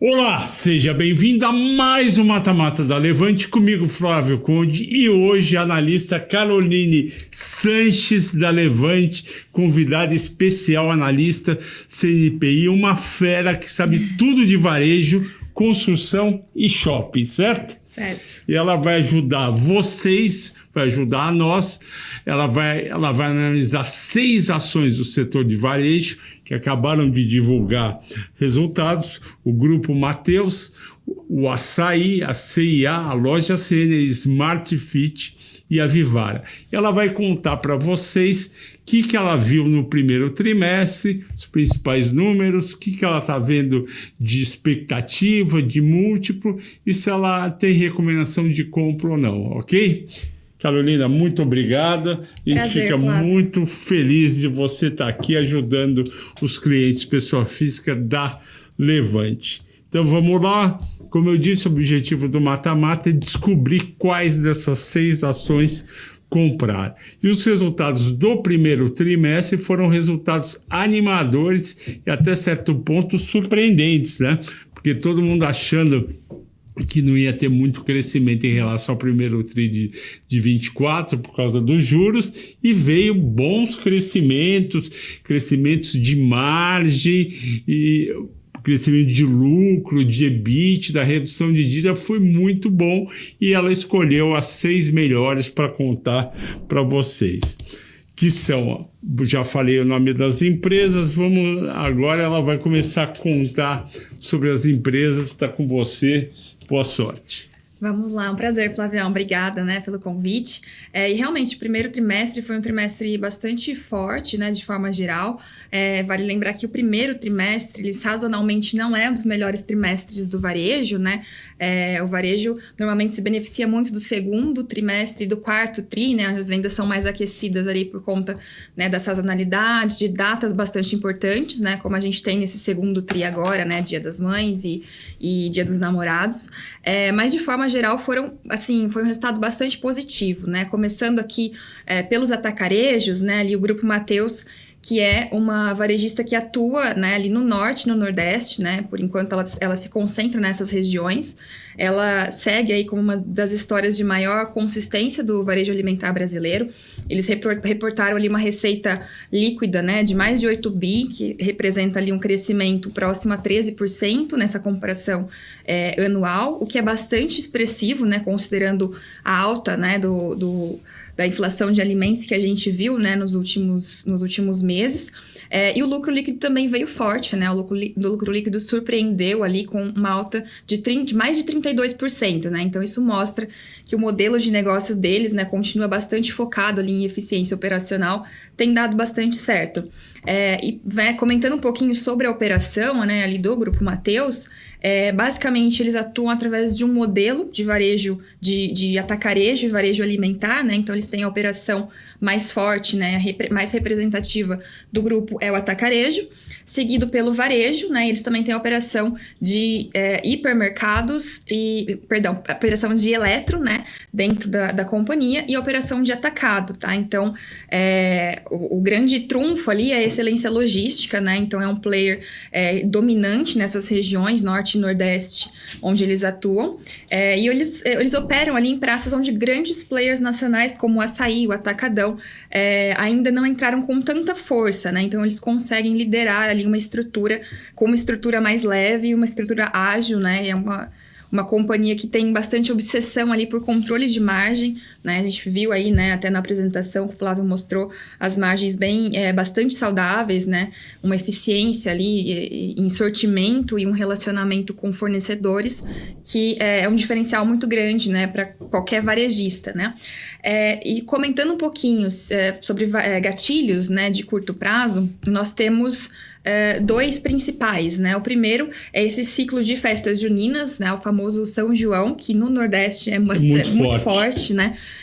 Olá, seja bem-vindo a mais um Mata-Mata da Levante, comigo Flávio Conde e hoje a analista Caroline Sanches da Levante, convidada especial, analista CNPI, uma fera que sabe tudo de varejo, construção e shopping, certo? Certo. E ela vai ajudar vocês, vai ajudar a nós, ela vai analisar 6 ações do setor de varejo que acabaram de divulgar resultados, o Grupo Mateus, o Assaí, a CIA, a Loja Renner, Smart Fit e a Vivara. E ela vai contar para vocês o que ela viu no primeiro trimestre, os principais números, o que ela está vendo de expectativa, de múltiplo e se ela tem recomendação de compra ou não, ok? Carolina, muito obrigada. A gente fica Flávio. muito feliz de você estar aqui ajudando os clientes, pessoa física da Levante. Então vamos lá. Como eu disse, o objetivo do Mata-Mata é descobrir quais dessas 6 ações comprar. E os resultados do primeiro trimestre foram resultados animadores e até certo ponto surpreendentes, né? Porque todo mundo achando que não ia ter muito crescimento em relação ao primeiro TRI de 24 por causa dos juros, e veio bons crescimentos de margem, e crescimento de lucro, de EBIT, da redução de dívida foi muito bom, e ela escolheu as 6 melhores para contar para vocês. Que são, já falei o nome das empresas, agora ela vai começar a contar sobre as empresas, está com você. Boa sorte. Vamos lá, um prazer, Flavião. Obrigada, pelo convite. E realmente, o primeiro trimestre foi um trimestre bastante forte, de forma geral. Vale lembrar que o primeiro trimestre, ele sazonalmente não é um dos melhores trimestres do varejo, O varejo normalmente se beneficia muito do segundo trimestre e do quarto tri, onde as vendas são mais aquecidas ali por conta, da sazonalidade, de datas bastante importantes, como a gente tem nesse segundo tri agora, Dia das Mães e Dia dos Namorados. Mas de forma geral foi um resultado bastante positivo, Começando aqui pelos atacarejos, ali o Grupo Mateus, que é uma varejista que atua, ali no norte, no nordeste, Por enquanto ela se concentra nessas regiões. Ela segue aí como uma das histórias de maior consistência do varejo alimentar brasileiro. Eles reportaram ali uma receita líquida, de mais de 8 bi, que representa ali um crescimento próximo a 13% nessa comparação anual, o que é bastante expressivo, considerando a alta, da inflação de alimentos que a gente viu, nos últimos meses. E o lucro líquido também veio forte, O lucro líquido surpreendeu ali com uma alta de mais de 32%, Então isso mostra que o modelo de negócios deles, continua bastante focado ali em eficiência operacional, tem dado bastante certo. Comentando um pouquinho sobre a operação, ali do Grupo Mateus, basicamente eles atuam através de um modelo de varejo, de atacarejo e varejo alimentar, Então eles têm a operação mais forte, mais representativa do grupo é o atacarejo, seguido pelo varejo, Eles também têm a operação de hipermercados a operação de eletro, dentro da companhia, e a operação de atacado, Então, o grande trunfo ali é a excelência logística, Então, é um player dominante nessas regiões, norte e nordeste, onde eles atuam. E eles operam ali em praças onde grandes players nacionais, como o Assaí, o Atacadão, ainda não entraram com tanta força, Então, eles conseguem liderar ali uma estrutura mais leve, uma estrutura ágil, É uma companhia que tem bastante obsessão ali por controle de margem, A gente viu aí, até na apresentação que o Flávio mostrou, as margens bastante saudáveis, Uma eficiência ali em sortimento e um relacionamento com fornecedores que é um diferencial muito grande, para qualquer varejista, E comentando um pouquinho sobre gatilhos, de curto prazo, nós temos 2 principais, O primeiro é esse ciclo de festas juninas, o famoso São João, que no Nordeste é muito forte,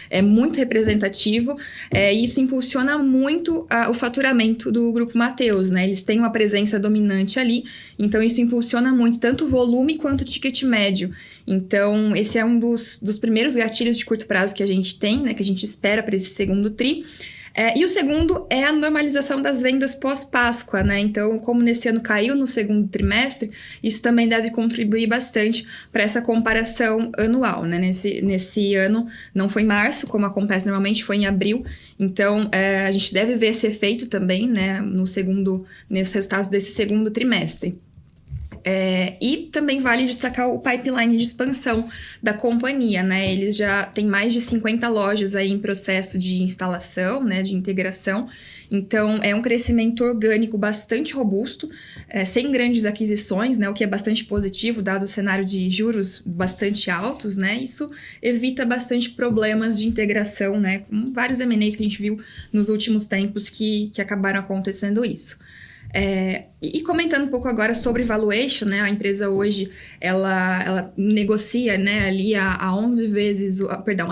É muito representativo, e isso impulsiona muito o faturamento do Grupo Mateus, Eles têm uma presença dominante ali, então isso impulsiona muito tanto o volume quanto o ticket médio. Então, esse é um dos primeiros gatilhos de curto prazo que a gente tem, que a gente espera para esse segundo TRI. E o segundo é a normalização das vendas pós-Páscoa, né? Então, como nesse ano caiu no segundo trimestre, isso também deve contribuir bastante para essa comparação anual, né? Nesse ano, não foi em março, como acontece normalmente, foi em abril. Então, a gente deve ver esse efeito também, né? Nesses resultados desse segundo trimestre. E também vale destacar o pipeline de expansão da companhia, né? Eles já têm mais de 50 lojas aí em processo de instalação, né? De integração. Então, é um crescimento orgânico bastante robusto, sem grandes aquisições, né? O que é bastante positivo, dado o cenário de juros bastante altos, né? Isso evita bastante problemas de integração, né? Com vários M&As que a gente viu nos últimos tempos que acabaram acontecendo isso. E comentando um pouco agora sobre valuation, né? A empresa hoje, ela negocia, né, ali a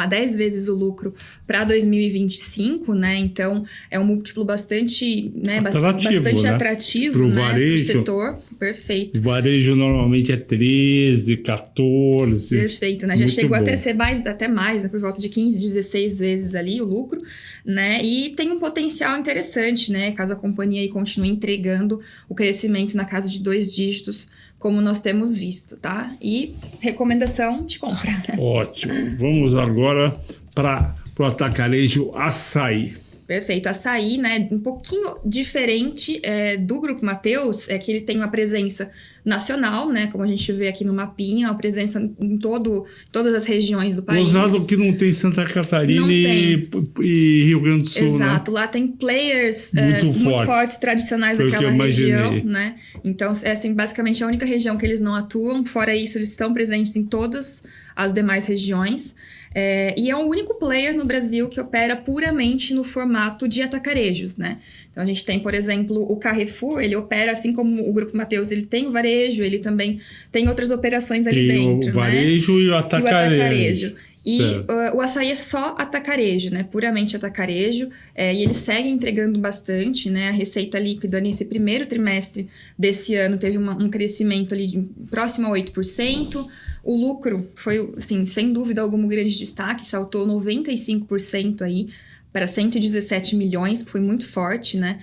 10 vezes o lucro para 2025, né? Então, é um múltiplo bastante, né, bastante atrativo, pro né, varejo, pro setor. Perfeito. O varejo normalmente é 13, 14. Perfeito, né? Já chegou a ser até mais, né? Por volta de 15, 16 vezes ali o lucro, né? E tem um potencial interessante, né? Caso a companhia aí continue entregando o crescimento na casa de 2 dígitos, como nós temos visto, tá? E recomendação de compra. Ótimo. Vamos agora para o atacarejo Assaí. Perfeito. Açaí, né, um pouquinho diferente do Grupo Mateus, é que ele tem uma presença nacional, né, como a gente vê aqui no mapinha, uma presença em todas as regiões do país. Usado que não tem Santa Catarina e Rio Grande do Sul, exato, né? Lá tem players muito fortes, tradicionais daquela região, né? Então, assim, basicamente a única região que eles não atuam, fora isso, eles estão presentes em todas as demais regiões. E é o único player no Brasil que opera puramente no formato de atacarejos, né? Então, a gente tem, por exemplo, o Carrefour, ele opera, assim como o Grupo Mateus, ele tem o varejo, ele também tem outras operações ali dentro, o varejo, né? E o atacarejo. E o Açaí é só atacarejo, né? Puramente atacarejo. E ele segue entregando bastante, né? A receita líquida nesse primeiro trimestre desse ano teve um crescimento ali próximo a 8%. O lucro foi, assim, sem dúvida alguma, um grande destaque, saltou 95% aí para 117 milhões, foi muito forte, né?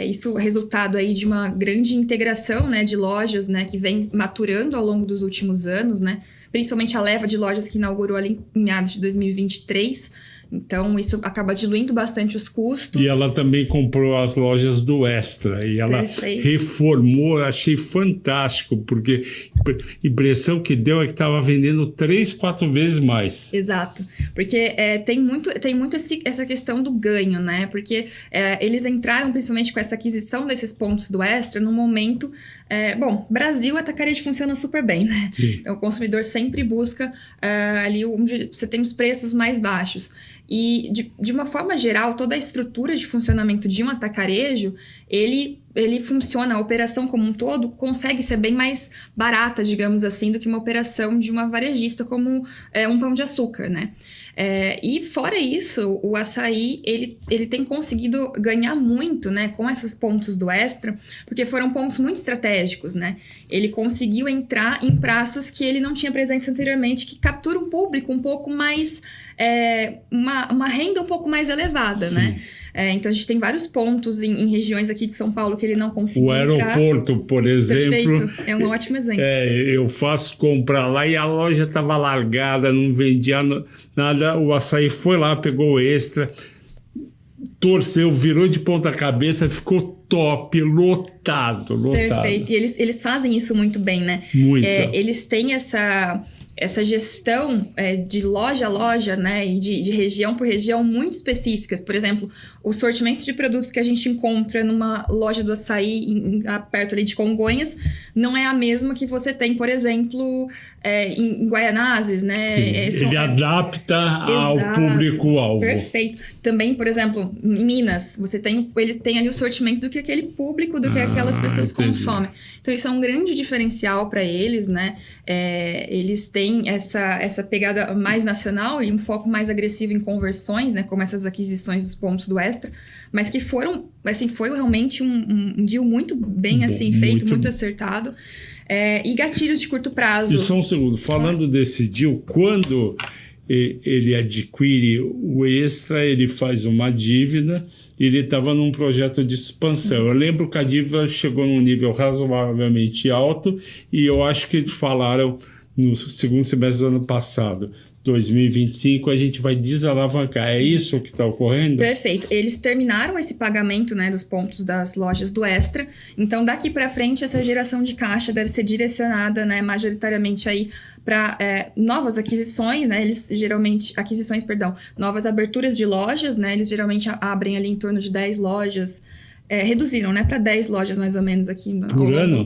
Isso resultado aí de uma grande integração, né, de lojas, né, que vem maturando ao longo dos últimos anos, né? Principalmente a leva de lojas que inaugurou ali em meados de 2023. Então, isso acaba diluindo bastante os custos. E ela também comprou as lojas do Extra. E ela reformou, eu achei fantástico, porque a impressão que deu é que estava vendendo 3, 4 vezes mais. Exato. Porque tem muito essa questão do ganho, né? Porque eles entraram principalmente com essa aquisição desses pontos do Extra no momento... Brasil, a atacarejo funciona super bem, né? Sim. Então, o consumidor sempre busca ali onde você tem os preços mais baixos. E, de uma forma geral, toda a estrutura de funcionamento de um atacarejo, ele funciona, a operação como um todo consegue ser bem mais barata, digamos assim, do que uma operação de uma varejista como um Pão de Açúcar, né? E fora isso, o Açaí, ele tem conseguido ganhar muito, né, com esses pontos do Extra, porque foram pontos muito estratégicos, né? Ele conseguiu entrar em praças que ele não tinha presença anteriormente, que captura um público um pouco mais... uma renda um pouco mais elevada, sim, né? Então, a gente tem vários pontos em regiões aqui de São Paulo que ele não conseguiu entrar. O aeroporto, por exemplo... Perfeito, é um ótimo exemplo. Eu faço comprar lá e a loja estava largada, não vendia nada. O Açaí foi lá, pegou o Extra, torceu, virou de ponta cabeça, ficou top, lotado. Perfeito, e eles fazem isso muito bem, né? Muito. Eles têm essa gestão de loja a loja, né, e de região por região muito específicas. Por exemplo, o sortimento de produtos que a gente encontra numa loja do Açaí perto ali de Congonhas não é a mesma que você tem, por exemplo, em Guaianazes, né? Sim, ele adapta ao público-alvo. Perfeito. Também, por exemplo, em Minas, ele tem ali o sortimento do que aquele público, do que aquelas pessoas consomem. Então, isso é um grande diferencial para eles, né? Eles têm essa pegada mais nacional e um foco mais agressivo em conversões, né? Como essas aquisições dos pontos do Extra, mas que foram, assim, foi realmente um deal muito bem, assim, feito, muito acertado. E gatilhos de curto prazo. E só um segundo, falando desse deal, quando ele adquire o Extra, ele faz uma dívida e ele estava num projeto de expansão. Eu lembro que a dívida chegou num nível razoavelmente alto e eu acho que eles falaram no segundo semestre do ano passado, 2025, a gente vai desalavancar. É isso que está ocorrendo? Perfeito. Eles terminaram esse pagamento, né, dos pontos das lojas do Extra. Então, daqui para frente, essa geração de caixa deve ser direcionada, né, majoritariamente aí para novas aquisições, né? Eles geralmente novas aberturas de lojas, né? Eles geralmente abrem ali em torno de 10 lojas. Reduziram, né, para 10 lojas mais ou menos aqui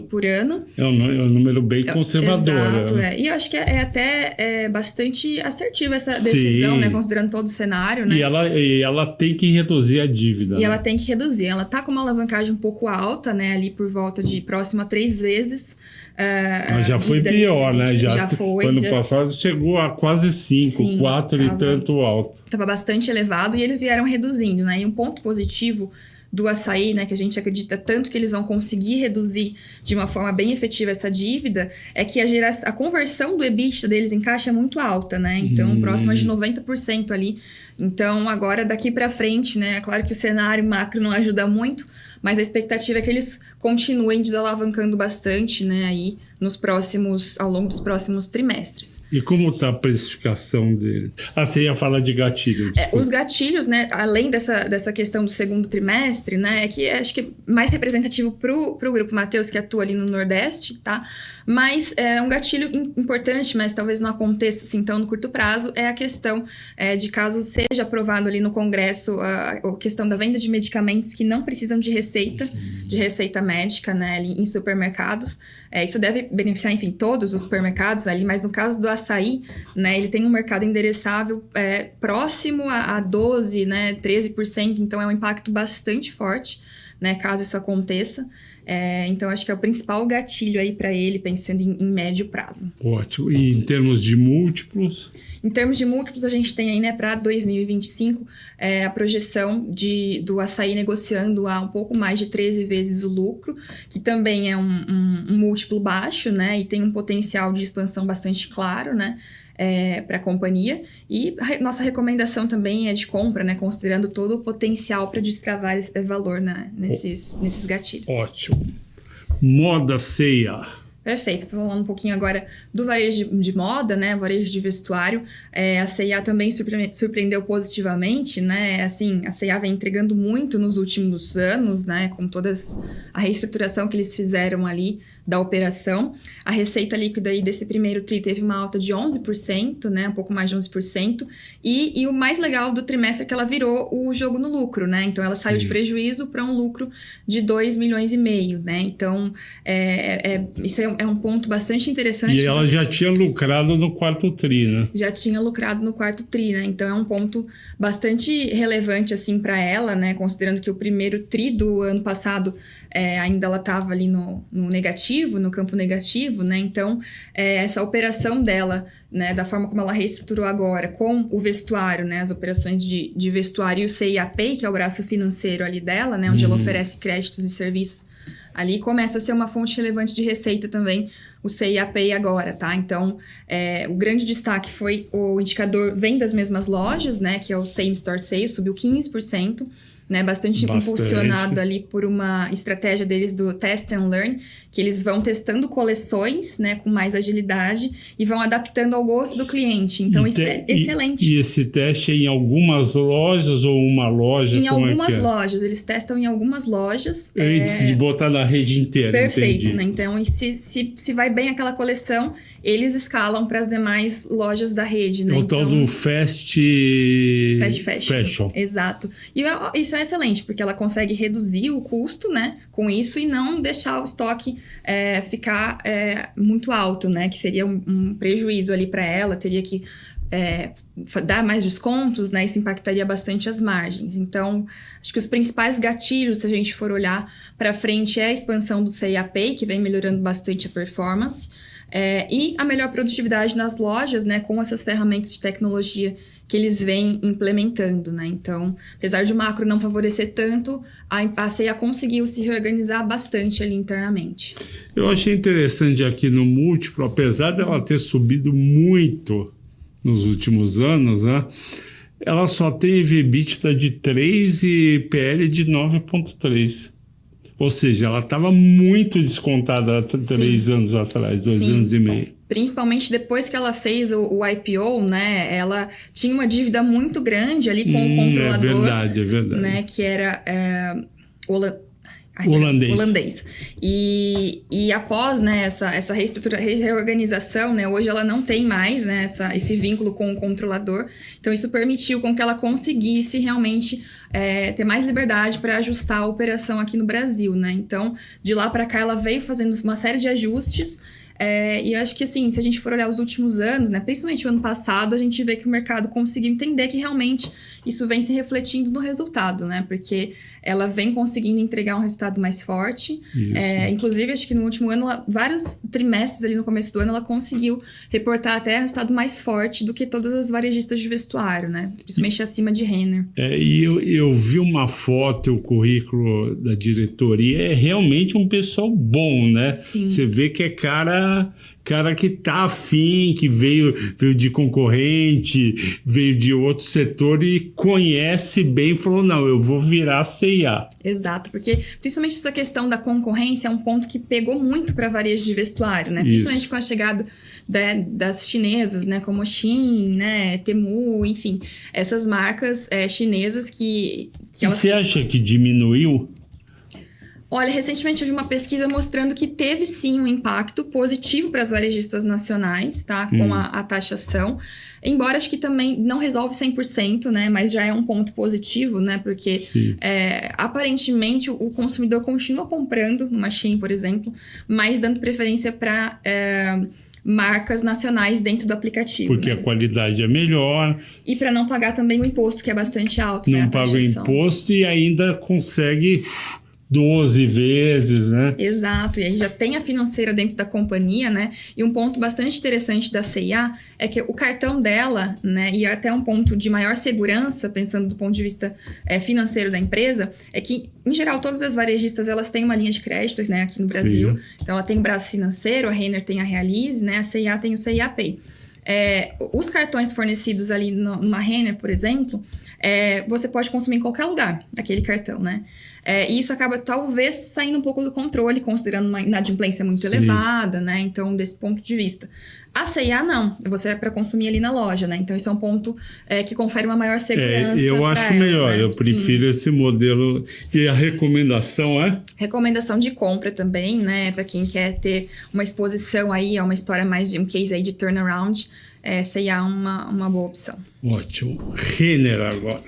por ano. É um número bem conservador. Exato, E eu acho que é até bastante assertiva essa decisão, né, considerando todo o cenário, né? E ela tem que reduzir a dívida. Ela tem que reduzir. Ela tá com uma alavancagem um pouco alta, né, ali por volta de próxima a 3 vezes. Mas já foi pior, né? Já foi. Ano passado chegou a quase 5, 4 e tanto alto. Estava bastante elevado e eles vieram reduzindo, né? E um ponto positivo do açaí, né, que a gente acredita tanto que eles vão conseguir reduzir de uma forma bem efetiva essa dívida, é que a conversão do EBITDA deles em caixa é muito alta, né? Então, próxima de 90% ali. Então, agora, daqui para frente, né? É claro que o cenário macro não ajuda muito, mas a expectativa é que eles continuem desalavancando bastante, né, aí ao longo dos próximos trimestres. E como está a precificação dele? Você ia falar de gatilhos. Os gatilhos, né, além dessa questão do segundo trimestre, né, que acho que é mais representativo para o Grupo Mateus, que atua ali no Nordeste, tá? Mas um gatilho importante, mas talvez não aconteça assim tão no curto prazo, é a questão de caso seja aprovado ali no Congresso a questão da venda de medicamentos que não precisam de receita médica, né, ali em supermercados. Isso deve beneficiar, enfim, todos os supermercados ali, mas no caso do açaí, né, ele tem um mercado endereçável próximo a 12%, né, 13%, então é um impacto bastante forte, né, caso isso aconteça. Então, acho que é o principal gatilho aí para ele, pensando em médio prazo. Ótimo. E em termos de múltiplos? Em termos de múltiplos, a gente tem aí, né, para 2025, a projeção do açaí negociando a um pouco mais de 13 vezes o lucro, que também é um múltiplo baixo, né, e tem um potencial de expansão bastante claro, né, para a companhia. E nossa recomendação também é de compra, né, considerando todo o potencial para destravar esse valor, né, nesses gatilhos. Ótimo. Moda C&A. Perfeito. Falando um pouquinho agora do varejo de moda, né? Varejo de vestuário. A C&A também surpreendeu positivamente, né? Assim, a C&A vem entregando muito nos últimos anos, né? Com toda a reestruturação que eles fizeram ali da operação. A receita líquida aí desse primeiro TRI teve uma alta de 11%, né? Um pouco mais de 11%. E o mais legal do trimestre é que ela virou o jogo no lucro, né? Então, ela saiu de prejuízo para um lucro de 2,5 milhões, né? Então, isso é um ponto bastante interessante. E ela já tinha lucrado no quarto TRI, né? Já tinha lucrado no quarto TRI, né? Então, é um ponto bastante relevante, assim, para ela, né? Considerando que o primeiro TRI do ano passado ainda ela estava ali no negativo, no campo negativo, né? Então, essa operação dela, né, da forma como ela reestruturou agora com o vestuário, né, as operações de vestuário e o C&A Pay, que é o braço financeiro ali dela, né, onde ela oferece créditos e serviços ali, começa a ser uma fonte relevante de receita também, o C&A Pay agora, tá? Então, o grande destaque foi o indicador vem das mesmas lojas, né, que é o Same Store Sales, subiu 15%, né, bastante impulsionado ali por uma estratégia deles do Test and Learn, que eles vão testando coleções, né, com mais agilidade e vão adaptando ao gosto do cliente. Então, isso é excelente. E esse teste é em algumas lojas ou uma loja? Em algumas lojas. Eles testam em algumas lojas. Antes de botar na rede inteira. Perfeito, entendi. Né? Então, e se vai bem aquela coleção, eles escalam para as demais lojas da rede. Né? É o tal do Fast Fashion. Exato. E isso é excelente, porque ela consegue reduzir o custo, né, com isso e não deixar o estoque ficar muito alto, né, que seria um prejuízo ali para ela, teria que dar mais descontos, né, isso impactaria bastante as margens. Então, acho que os principais gatilhos, se a gente for olhar para frente, é a expansão do C&A Pay, que vem melhorando bastante a performance, e a melhor produtividade nas lojas, né, com essas ferramentas de tecnologia que eles vêm implementando, né? Então, apesar de o macro não favorecer tanto, a C&A conseguiu se reorganizar bastante ali internamente. Eu achei interessante aqui no múltiplo, apesar dela ter subido muito nos últimos anos, né? Ela só tem EV/EBITDA de 3 e PL de 9,3. Ou seja, ela estava muito descontada há 3 anos atrás, 2 anos e meio. Principalmente depois que ela fez o IPO, né? Ela tinha uma dívida muito grande ali com o controlador. É verdade. Né, que era holandês. E após, né, essa reorganização, né, hoje ela não tem mais, né, esse vínculo com o controlador. Então, isso permitiu com que ela conseguisse realmente ter mais liberdade para ajustar a operação aqui no Brasil, né? Então, de lá para cá, ela veio fazendo uma série de ajustes. E acho que, assim, se a gente for olhar os últimos anos, né, principalmente o ano passado, a gente vê que o mercado conseguiu entender que realmente isso vem se refletindo no resultado, né? Porque ela vem conseguindo entregar um resultado mais forte. Inclusive, acho que no último ano, vários trimestres ali no começo do ano, ela conseguiu reportar até resultado mais forte do que todas as varejistas de vestuário, né? Principalmente acima de Renner. E eu vi uma foto, o currículo da diretoria, é realmente um pessoal bom, né? Sim. Você vê que é cara que tá afim, que veio de concorrente, veio de outro setor e conhece bem, falou, não, eu vou virar C&A. Exato, porque principalmente essa questão da concorrência é um ponto que pegou muito para varejo de vestuário, né? Principalmente com a chegada das chinesas, né? Como a Shein, né? Temu, enfim. Essas marcas chinesas que elas... Você acha que diminuiu? Olha, recentemente eu vi uma pesquisa mostrando que teve sim um impacto positivo para as varejistas nacionais, tá? Com a taxação. Embora acho que também não resolve 100%, né? Mas já é um ponto positivo, né? Porque aparentemente o consumidor continua comprando numa Shein, por exemplo, mas dando preferência para marcas nacionais dentro do aplicativo. Porque a qualidade é melhor. E para não pagar também o imposto, que é bastante alto, não né? Não paga o imposto e ainda consegue 12 vezes, né? Exato, e aí já tem a financeira dentro da companhia, né? E um ponto bastante interessante da C&A é que o cartão dela, né? E até um ponto de maior segurança, pensando do ponto de vista financeiro da empresa, é que, em geral, todas as varejistas, elas têm uma linha de crédito, né? Aqui no Brasil. Sim. Então, ela tem o braço financeiro, a Renner tem a Realize, né? A C&A tem o C&A Pay. Os cartões fornecidos ali numa Renner, por exemplo, você pode consumir em qualquer lugar daquele cartão, né? E isso acaba talvez saindo um pouco do controle, considerando uma inadimplência muito elevada, né? Então, desse ponto de vista. A C&A não, você é para consumir ali na loja, né? Então, isso é um ponto que confere uma maior segurança. Eu acho melhor, né? Eu prefiro esse modelo. E a recomendação é? Recomendação de compra também, né? Para quem quer ter uma exposição aí, uma história mais de um case aí de turnaround, C&A é uma boa opção. Ótimo. Renner agora.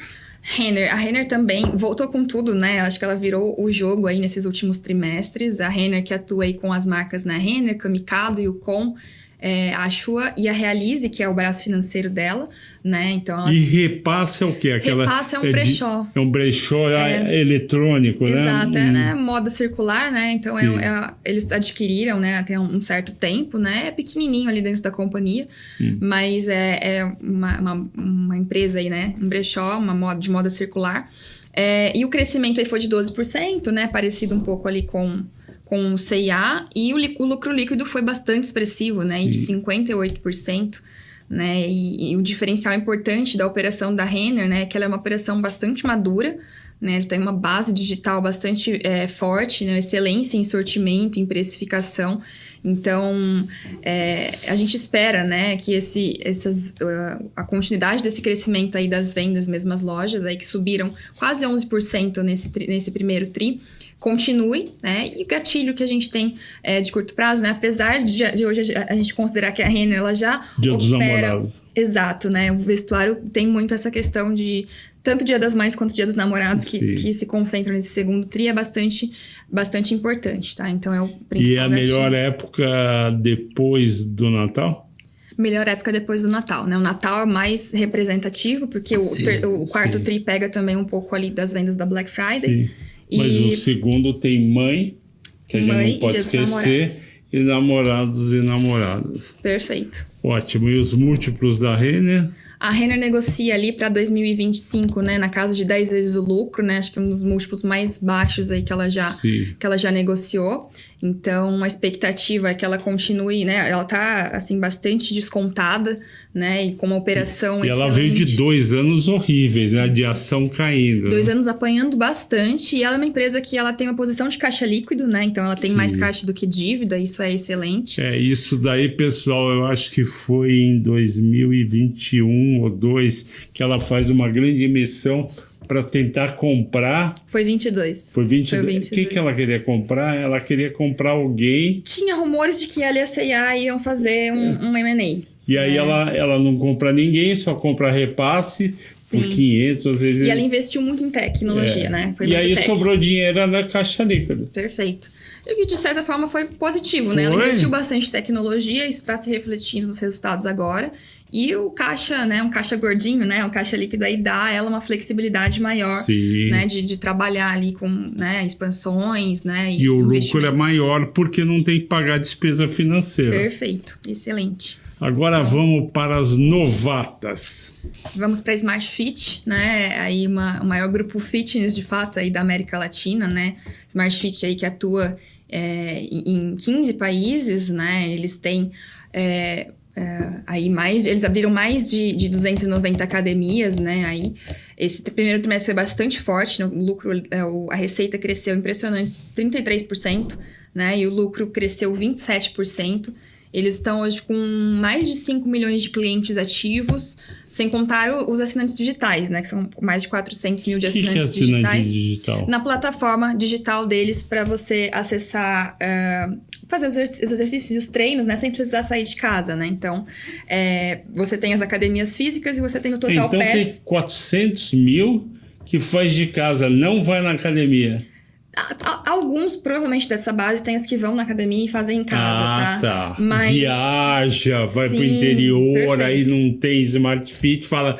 A Renner também voltou com tudo, né? Acho que ela virou o jogo aí nesses últimos trimestres. A Renner que atua aí com as marcas, né? Renner, Kamikado, Yukon, a Ashua e a Realize, que é o braço financeiro dela, né? Então ela... E repassa é o quê? Repassa é um brechó. É um brechó eletrônico, né? Exato, né? Moda circular, né? Então eles adquiriram, né? Até um certo tempo, né? É pequenininho ali dentro da companhia, mas é uma empresa aí, né? Um brechó, de moda circular. E o crescimento aí foi de 12%, né? Parecido um pouco ali com o C&A, e o lucro líquido foi bastante expressivo, né? De 58%, né? E o diferencial importante da operação da Renner, né? É que ela é uma operação bastante madura, né? Ela tem uma base digital bastante forte, né? Excelência em sortimento, em precificação. Então, a gente espera, né? Que a continuidade desse crescimento aí das vendas, mesmo as lojas, aí que subiram quase 11% nesse primeiro tri, continue, né? E o gatilho que a gente tem de curto prazo, né? Apesar de hoje a gente considerar que a Renner, ela já Dia dos Namorados. Exato, né? O vestuário tem muito essa questão de tanto Dia das Mães quanto Dia dos Namorados que se concentram nesse segundo tri, é bastante importante, tá? Então é o principal. E a melhor época depois do Natal? Melhor época depois do Natal, né? O Natal é mais representativo, porque o quarto tri pega também um pouco ali das vendas da Black Friday. Sim. Mas o segundo tem mãe, que a gente não pode esquecer, e namorados e namoradas. Perfeito. Ótimo. E os múltiplos da Renner? A Renner negocia ali para 2025, né, na casa de 10 vezes o lucro, né, acho que é um dos múltiplos mais baixos aí que ela já negociou. Então, a expectativa é que ela continue, né, ela tá, assim, bastante descontada, né, e com uma operação excelente. E ela veio de 2 anos horríveis, né, de ação caindo. 2 anos apanhando bastante, e ela é uma empresa que ela tem uma posição de caixa líquido, né, então ela tem mais caixa do que dívida, isso é excelente. Isso daí, pessoal, eu acho que foi em 2021 ou 2 que ela faz uma grande emissão para tentar comprar. Foi 22. Foi 22. O que ela queria comprar? Ela queria comprar alguém. Tinha rumores de que ela e a C&A iam fazer um M&A. E aí ela não compra ninguém, só compra repasse por 500, às vezes. E ela investiu muito em tecnologia, né? Foi e aí sobrou dinheiro na caixa líquida. Perfeito. E de certa forma foi positivo, né? Ela investiu bastante em tecnologia, isso está se refletindo nos resultados agora. E o caixa, né? Um caixa gordinho, né? Um caixa líquido aí dá a ela uma flexibilidade maior, né? De trabalhar ali com, né, expansões, né? E o lucro é maior porque não tem que pagar despesa financeira. Perfeito. Excelente. Agora vamos para as novatas. Vamos para a Smart Fit, né? Aí o maior grupo fitness de fato aí da América Latina, né? Smart Fit aí que atua em 15 países, né? Eles têm aí eles abriram mais de 290 academias, né? Aí esse primeiro trimestre foi bastante forte, né? O lucro, a receita cresceu impressionantes 33%, né? E o lucro cresceu 27%. Eles estão hoje com mais de 5 milhões de clientes ativos, sem contar os assinantes digitais, né? Que são mais de 400 mil de assinantes digitais. Digital? Na plataforma digital deles, para você acessar, fazer os exercícios e os treinos, né? Sem precisar sair de casa, né? Então, você tem as academias físicas e você tem o Total Pass. Então tem 400 mil que faz de casa, não vai na academia. Alguns, provavelmente, dessa base, tem os que vão na academia e fazem em casa, tá. Mas... Viaja, vai pro interior, perfeito. Aí não tem Smart Fit, fala...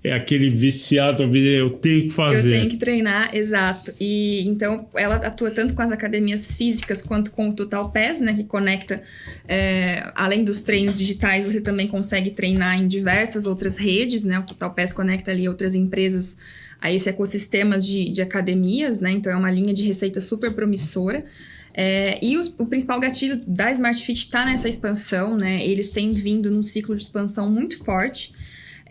É aquele viciado, eu tenho que fazer. Eu tenho que treinar, exato. E então ela atua tanto com as academias físicas quanto com o Total Pass, né? Que conecta, além dos treinos digitais, você também consegue treinar em diversas outras redes, né? O Total Pass conecta ali outras empresas a esse ecossistema de academias, né? Então é uma linha de receita super promissora. E o principal gatilho da Smart Fit está nessa expansão, né? Eles têm vindo num ciclo de expansão muito forte.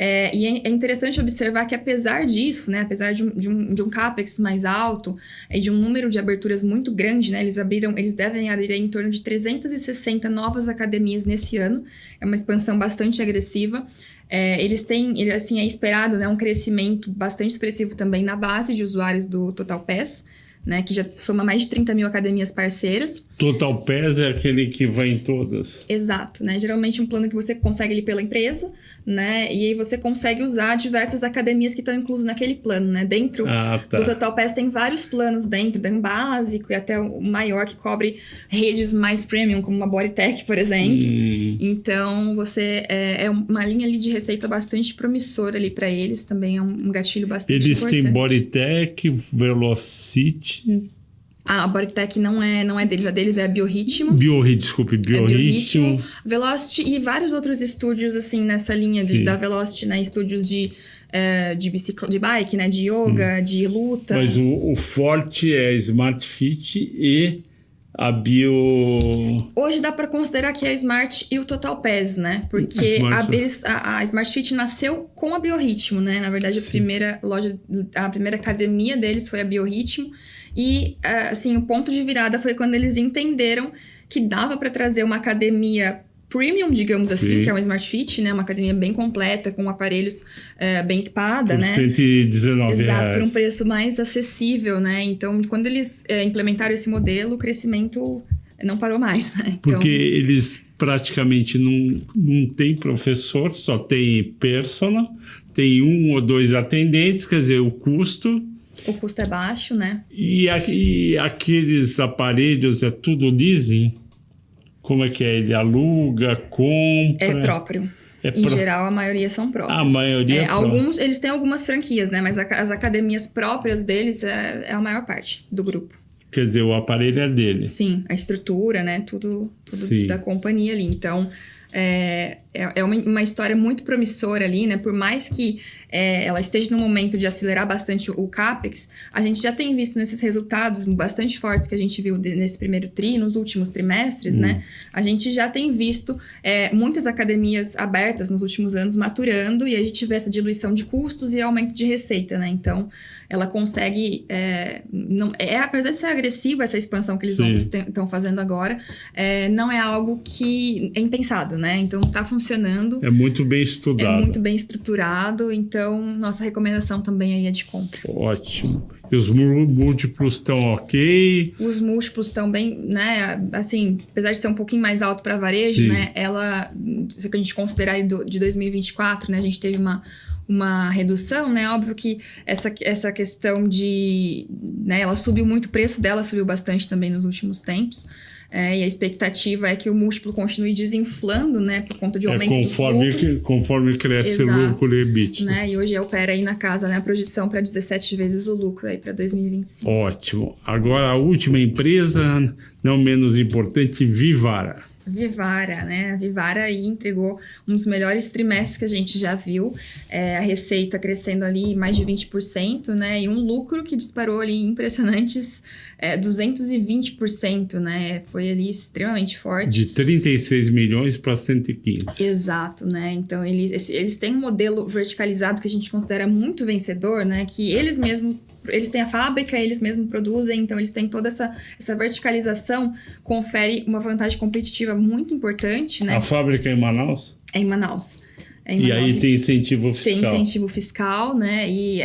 E é interessante observar que apesar disso, né, apesar de um CAPEX mais alto e de um número de aberturas muito grande, né, eles devem abrir em torno de 360 novas academias nesse ano. É uma expansão bastante agressiva. Eles têm, assim, é esperado, né, um crescimento bastante expressivo também na base de usuários do Total Pass, né, que já soma mais de 30 mil academias parceiras. Total Pass é aquele que vai em todas. Exato, né? Geralmente um plano que você consegue ali pela empresa, né? E aí você consegue usar diversas academias que estão inclusas naquele plano, né? Dentro do Total Pass tem vários planos dentro, tem um básico e até o maior que cobre redes mais premium, como uma Bodytech, por exemplo. Então, você é uma linha ali de receita bastante promissora ali para eles, também é um gatilho bastante importante. Eles têm Bodytech, Velocity... A Bodytech não é deles, a deles é a Biorritmo. Biorritmo. Velocity e vários outros estúdios, assim, nessa linha da Velocity, né? Estúdios de bike, né? De yoga, de luta. Mas o forte é a Smart Fit e a Bio... Hoje dá para considerar que é a Smart e o Total Pass, né? Porque a Smart Fit nasceu com a Biorritmo, né? Na verdade, a primeira academia deles foi a Biorritmo. E, assim, o ponto de virada foi quando eles entenderam que dava para trazer uma academia premium, digamos assim, que é uma Smart Fit, né? Uma academia bem completa, com aparelhos bem equipada, né? Por R$119. Exato, por um preço mais acessível, né? Então, quando eles implementaram esse modelo, o crescimento não parou mais, né? Porque eles praticamente não tem professor, só tem personal, tem 1 ou 2 atendentes, quer dizer, o custo... O custo é baixo, né? E aqueles aparelhos é tudo leasing? Como é que é? Ele aluga, compra? É próprio. Em geral, a maioria são próprios. A maioria alguns, eles têm algumas franquias, né? Mas as academias próprias deles é a maior parte do grupo. Quer dizer, o aparelho é dele. Sim, a estrutura, né? Tudo da companhia ali. Então, é uma história muito promissora ali, né? Por mais que ela esteja no momento de acelerar bastante o CAPEX, a gente já tem visto nesses resultados bastante fortes que a gente viu nesse primeiro tri, nos últimos trimestres, né? A gente já tem visto muitas academias abertas nos últimos anos maturando e a gente vê essa diluição de custos e aumento de receita, né? Então, ela consegue... apesar de ser agressiva essa expansão que eles estão fazendo agora, não é algo que é impensado, né? Então, tá funcionando. É muito bem estudado. É muito bem estruturado. Então, nossa recomendação também aí é de compra. Ótimo. E os múltiplos estão ok? Os múltiplos estão bem, né? Assim, apesar de ser um pouquinho mais alto para varejo, né? Se a gente considerar aí de 2024, né? A gente teve uma redução, né? Óbvio que essa questão de... né, ela subiu muito, o preço dela subiu bastante também nos últimos tempos. E a expectativa é que o múltiplo continue desinflando, né? Por conta de aumento dos lucros. Conforme cresce o lucro e EBITDA. Né? E hoje opera aí na casa, né? A projeção para 17 vezes o lucro aí para 2025. Ótimo. Agora a última empresa, não menos importante, Vivara. Vivara, né? A Vivara aí entregou um dos melhores trimestres que a gente já viu. A receita crescendo ali mais de 20%, né? E um lucro que disparou ali impressionantes 220%, né? Foi ali extremamente forte. De 36 milhões para 115. Exato, né? Então, eles têm um modelo verticalizado que a gente considera muito vencedor, né? Que eles têm a fábrica, eles mesmos produzem, então eles têm toda essa verticalização, confere uma vantagem competitiva muito importante, né? A fábrica é em Manaus? É em Manaus. E aí tem incentivo fiscal. Tem incentivo fiscal, né? E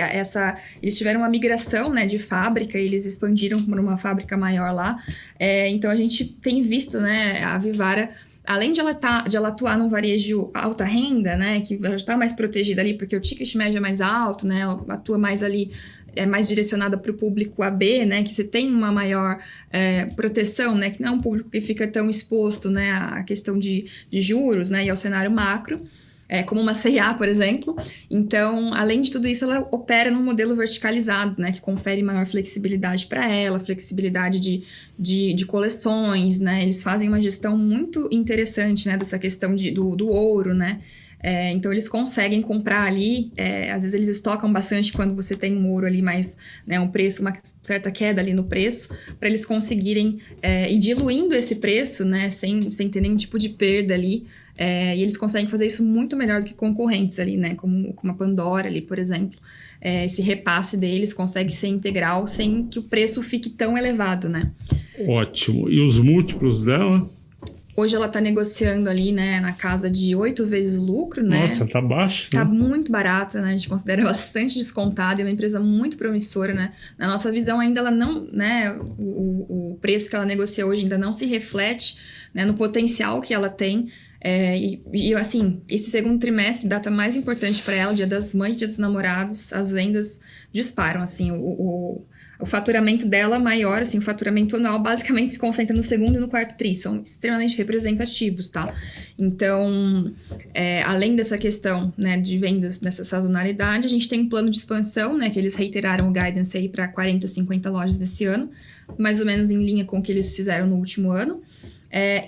eles tiveram uma migração, né, de fábrica, eles expandiram para uma fábrica maior lá. Então a gente tem visto, né, a Vivara, além de ela atuar num varejo alta renda, né, que já está mais protegida ali, porque o ticket médio é mais alto, né? Ela atua mais ali, é mais direcionada para o público AB, né, que você tem uma maior proteção, né, que não é um público que fica tão exposto, né, à questão de juros, né, e ao cenário macro, como uma C&A, por exemplo. Então, além de tudo isso, ela opera num modelo verticalizado, né, que confere maior flexibilidade para ela, flexibilidade de coleções, né, eles fazem uma gestão muito interessante, né, dessa questão do ouro, né. Então, eles conseguem comprar ali, às vezes eles estocam bastante quando você tem um ouro ali mais, né, um preço, uma certa queda ali no preço, para eles conseguirem ir diluindo esse preço, né, sem ter nenhum tipo de perda ali, e eles conseguem fazer isso muito melhor do que concorrentes ali, né, como a Pandora ali, por exemplo. Esse repasse deles consegue ser integral sem que o preço fique tão elevado, né. Ótimo. E os múltiplos dela? Hoje ela está negociando ali, né, na casa de 8 vezes lucro, né? Nossa, tá baixo. Tá né? muito barata, né? A gente considera bastante descontada, é uma empresa muito promissora, né? Na nossa visão ainda ela não, né, o preço que ela negocia hoje ainda não se reflete, né, no potencial que ela tem. E assim, esse segundo trimestre, data mais importante para ela, Dia das Mães, Dia dos Namorados, as vendas disparam, assim, o faturamento dela maior, assim, o faturamento anual basicamente se concentra no segundo e no quarto tri, são extremamente representativos, tá? Então, além dessa questão, né, de vendas nessa sazonalidade, a gente tem um plano de expansão, né, que eles reiteraram o guidance aí para 40, 50 lojas nesse ano, mais ou menos em linha com o que eles fizeram no último ano.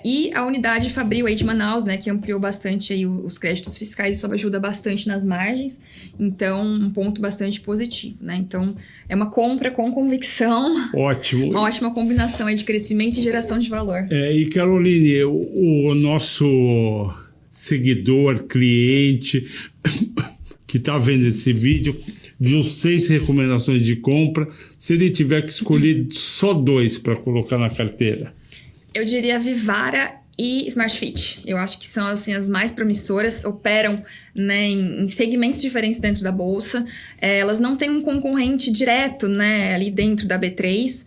E a unidade Fabril aí de Manaus, né, que ampliou bastante aí os créditos fiscais, isso ajuda bastante nas margens, então um ponto bastante positivo, né? Então é uma compra com convicção. Ótimo. Uma ótima combinação aí de crescimento e geração de valor. E Caroline, o nosso seguidor, cliente que está vendo esse vídeo, viu 6 recomendações de compra. Se ele tiver que escolher só 2 para colocar na carteira, eu diria Vivara e Smart Fit. Eu acho que são assim, as mais promissoras, operam, né, em segmentos diferentes dentro da bolsa. Elas não têm um concorrente direto, né, ali dentro da B3.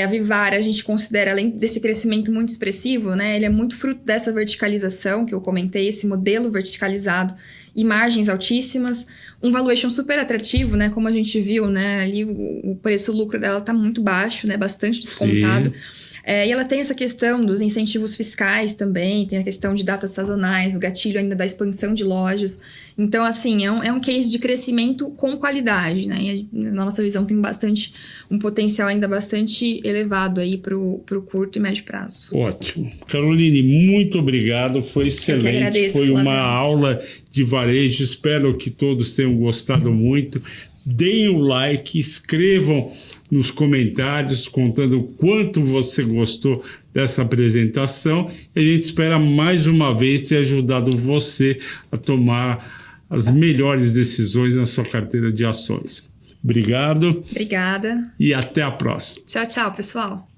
A Vivara a gente considera, além desse crescimento muito expressivo, né, ele é muito fruto dessa verticalização que eu comentei, esse modelo verticalizado e margens altíssimas, um valuation super atrativo, né, como a gente viu, né, ali o preço-lucro dela está muito baixo, né, bastante descontado. Sim. E ela tem essa questão dos incentivos fiscais também, tem a questão de datas sazonais, o gatilho ainda da expansão de lojas. Então, assim, é um case de crescimento com qualidade, né? E na nossa visão tem um potencial ainda bastante elevado aí para o curto e médio prazo. Ótimo. Caroline, muito obrigado. Foi excelente. Eu que agradeço, foi Flávio. uma aula de varejo. Espero que todos tenham gostado muito. Deem o like, escrevam nos comentários contando o quanto você gostou dessa apresentação. E a gente espera mais uma vez ter ajudado você a tomar as melhores decisões na sua carteira de ações. Obrigado. Obrigada. E até a próxima. Tchau, tchau, pessoal.